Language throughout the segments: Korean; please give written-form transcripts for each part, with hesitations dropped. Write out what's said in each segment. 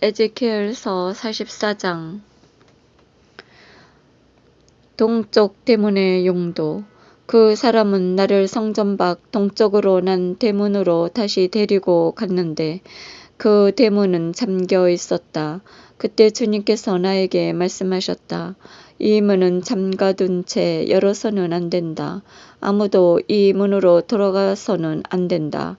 에ze키엘서 44장. 동쪽 대문의 용도. 그 사람은 나를 성전 밖 동쪽으로 난 대문으로 다시 데리고 갔는데 그 대문은 잠겨 있었다. 그때 주님께서 나에게 말씀하셨다. 이 문은 잠가둔 채 열어서는 안 된다. 아무도 이 문으로 들어가서는 안 된다.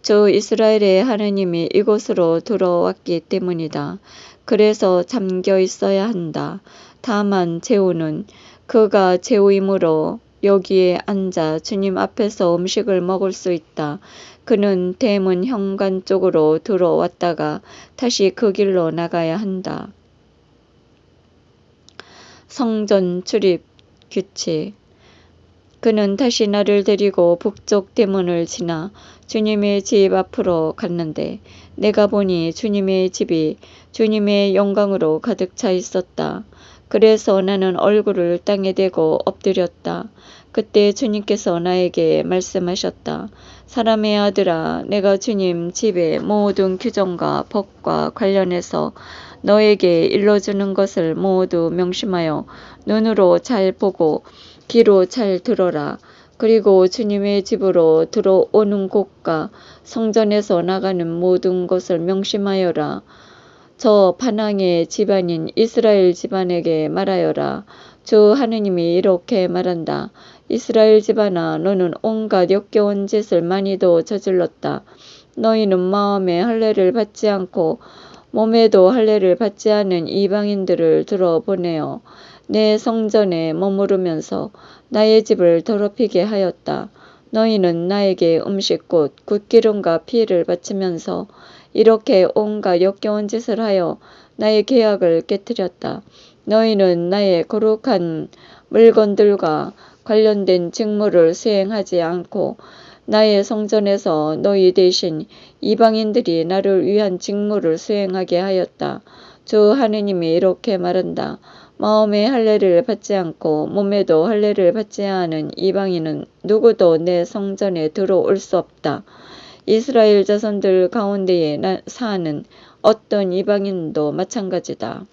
주 이스라엘의 하느님이 이곳으로 들어왔기 때문이다. 그래서 잠겨 있어야 한다. 다만 제후는 그가 제후이므로 여기에 앉아 주님 앞에서 음식을 먹을 수 있다. 그는 대문 현관 쪽으로 들어왔다가 다시 그 길로 나가야 한다. 성전 출입 규칙. 그는 다시 나를 데리고 북쪽 대문을 지나 주님의 집 앞으로 갔는데 내가 보니 주님의 집이 주님의 영광으로 가득 차 있었다. 그래서 나는 얼굴을 땅에 대고 엎드렸다. 그때 주님께서 나에게 말씀하셨다. 사람의 아들아, 내가 주님 집의 모든 규정과 법과 관련해서 너에게 일러주는 것을 모두 명심하여 눈으로 잘 보고 귀로 잘 들어라. 그리고 주님의 집으로 들어오는 곳과 성전에서 나가는 모든 것을 명심하여라. 저 반항의 집안인 이스라엘 집안에게 말하여라. 주 하느님이 이렇게 말한다. 이스라엘 집안아, 너는 온갖 역겨운 짓을 많이도 저질렀다. 너희는 마음에 할례를 받지 않고 몸에도 할례를 받지 않은 이방인들을 들어보내어 내 성전에 머무르면서 나의 집을 더럽히게 하였다. 너희는 나에게 음식 곧 굿기름과 피를 바치면서 이렇게 온갖 역겨운 짓을 하여 나의 계약을 깨뜨렸다. 너희는 나의 거룩한 물건들과 관련된 직무를 수행하지 않고 나의 성전에서 너희 대신 이방인들이 나를 위한 직무를 수행하게 하였다. 주 하느님이 이렇게 말한다. 마음에 할례를 받지 않고 몸에도 할례를 받지 않은 이방인은 누구도 내 성전에 들어올 수 없다. 이스라엘 자손들 가운데에 사는 어떤 이방인도 마찬가지다.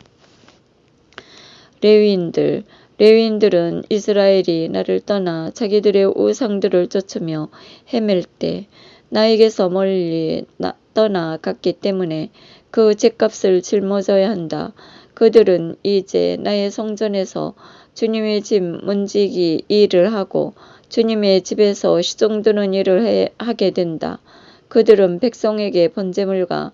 레위인들은 이스라엘이 나를 떠나 자기들의 우상들을 쫓으며 헤맬 때 나에게서 멀리 떠나갔기 때문에 그 죗값을 짊어져야 한다. 그들은 이제 나의 성전에서 주님의 집 문지기 일을 하고 주님의 집에서 시종드는 일을 하게 된다. 그들은 백성에게 번제물과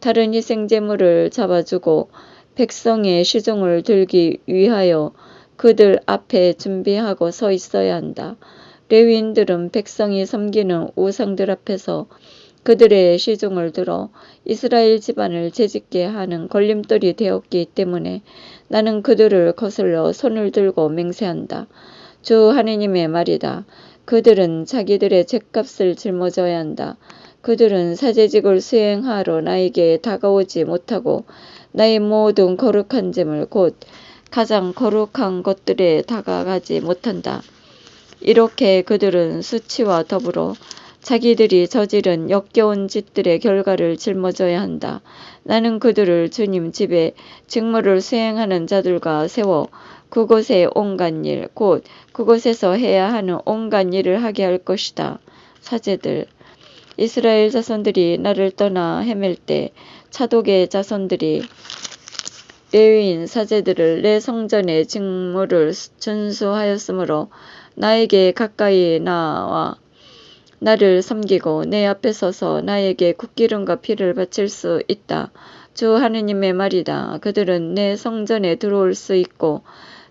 다른 희생제물을 잡아주고 백성의 시종을 들기 위하여 그들 앞에 준비하고 서 있어야 한다. 레위인들은 백성이 섬기는 우상들 앞에서 그들의 시종을 들어 이스라엘 집안을 채찍게 하는 걸림돌이 되었기 때문에 나는 그들을 거슬러 손을 들고 맹세한다. 주 하느님의 말이다. 그들은 자기들의 죗값을 짊어져야 한다. 그들은 사제직을 수행하러 나에게 다가오지 못하고 나의 모든 거룩한 제물 곧 가장 거룩한 것들에 다가가지 못한다. 이렇게 그들은 수치와 더불어 자기들이 저지른 역겨운 짓들의 결과를 짊어져야 한다. 나는 그들을 주님 집에 직무를 수행하는 자들과 세워 그곳의 온갖 일, 곧 그곳에서 해야 하는 온갖 일을 하게 할 것이다. 사제들. 이스라엘 자손들이 나를 떠나 헤맬 때 차독의 자손들이 레위인 사제들을 내 성전의 직무를 준수하였으므로 나에게 가까이 나와 나를 섬기고 내 앞에 서서 나에게 굿기름과 피를 바칠 수 있다. 주 하느님의 말이다. 그들은 내 성전에 들어올 수 있고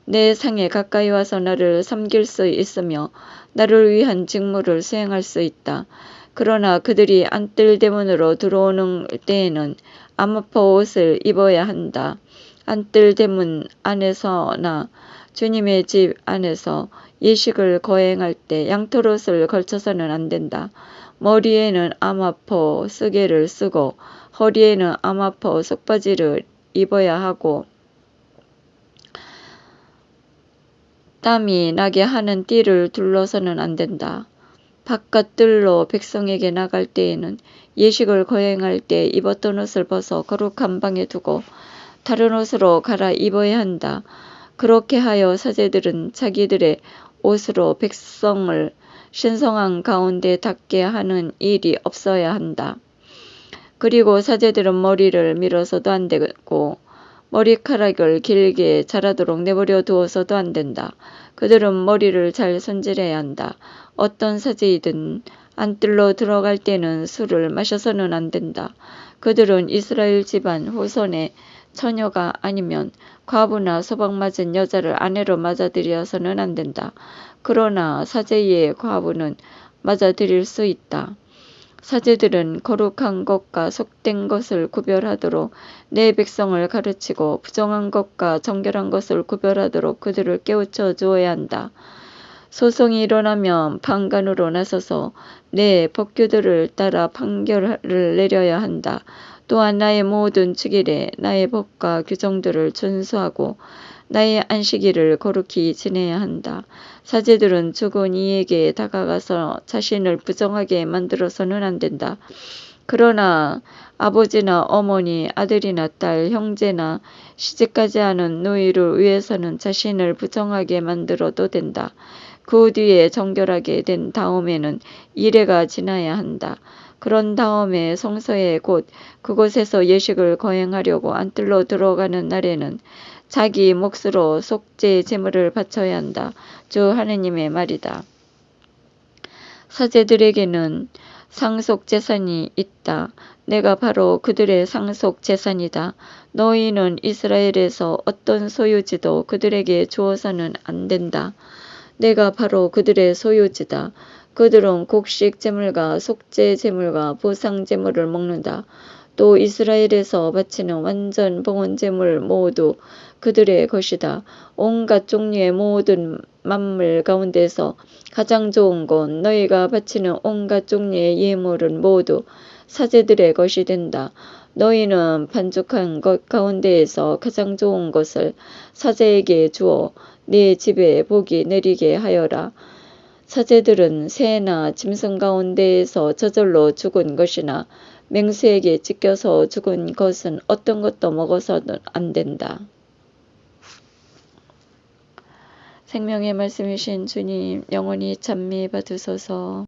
내 상에 가까이 와서 나를 섬길 수 있으며 나를 위한 직무를 수행할 수 있다. 그러나 그들이 안뜰대문으로 들어오는 때에는 암흑포 옷을 입어야 한다. 안뜰대문 안에서나 주님의 집 안에서 예식을 거행할 때 양털옷을 걸쳐서는 안 된다. 머리에는 암화포 쓰개를 쓰고 허리에는 암화포 속바지를 입어야 하고 땀이 나게 하는 띠를 둘러서는 안 된다. 바깥들로 백성에게 나갈 때에는 예식을 거행할 때 입었던 옷을 벗어 거룩한 방에 두고 다른 옷으로 갈아입어야 한다. 그렇게 하여 사제들은 자기들의 옷으로 백성을 신성한 가운데 닿게 하는 일이 없어야 한다. 그리고 사제들은 머리를 밀어서도 안 되고 머리카락을 길게 자라도록 내버려 두어서도 안 된다. 그들은 머리를 잘 손질해야 한다. 어떤 사제이든 안뜰로 들어갈 때는 술을 마셔서는 안 된다. 그들은 이스라엘 집안 후손의 처녀가 아니면 과부나 소박맞은 여자를 아내로 맞아들여서는 안 된다. 그러나 사제의 과부는 맞아들일 수 있다. 사제들은 거룩한 것과 속된 것을 구별하도록 내 백성을 가르치고 부정한 것과 정결한 것을 구별하도록 그들을 깨우쳐 주어야 한다. 소송이 일어나면 판관으로 나서서 내 법규들을 따라 판결을 내려야 한다. 또한 나의 모든 축일에 나의 법과 규정들을 준수하고 나의 안식일을 거룩히 지내야 한다. 사제들은 죽은 이에게 다가가서 자신을 부정하게 만들어서는 안 된다. 그러나 아버지나 어머니, 아들이나 딸, 형제나 시집가지 않은 노이를 위해서는 자신을 부정하게 만들어도 된다. 그 뒤에 정결하게 된 다음에는 이래가 지나야 한다. 그런 다음에 성소에 곧 그곳에서 예식을 거행하려고 안뜰로 들어가는 날에는 자기 몫으로 속죄 제물을 바쳐야 한다. 주 하느님의 말이다. 사제들에게는 상속 재산이 있다. 내가 바로 그들의 상속 재산이다. 너희는 이스라엘에서 어떤 소유지도 그들에게 주어서는 안 된다. 내가 바로 그들의 소유지다. 그들은 곡식 제물과 속죄 제물과 보상 제물을 먹는다. 또 이스라엘에서 바치는 완전 봉헌 제물 모두 그들의 것이다. 온갖 종류의 모든 만물 가운데서 가장 좋은 것, 너희가 바치는 온갖 종류의 예물은 모두 사제들의 것이 된다. 너희는 반죽한 것 가운데에서 가장 좋은 것을 사제에게 주어 네 집에 복이 내리게 하여라. 사제들은 새나 짐승 가운데에서 저절로 죽은 것이나 맹수에게 찢겨서 죽은 것은 어떤 것도 먹어서는 안 된다. 생명의 말씀이신 주님, 영원히 찬미 받으소서.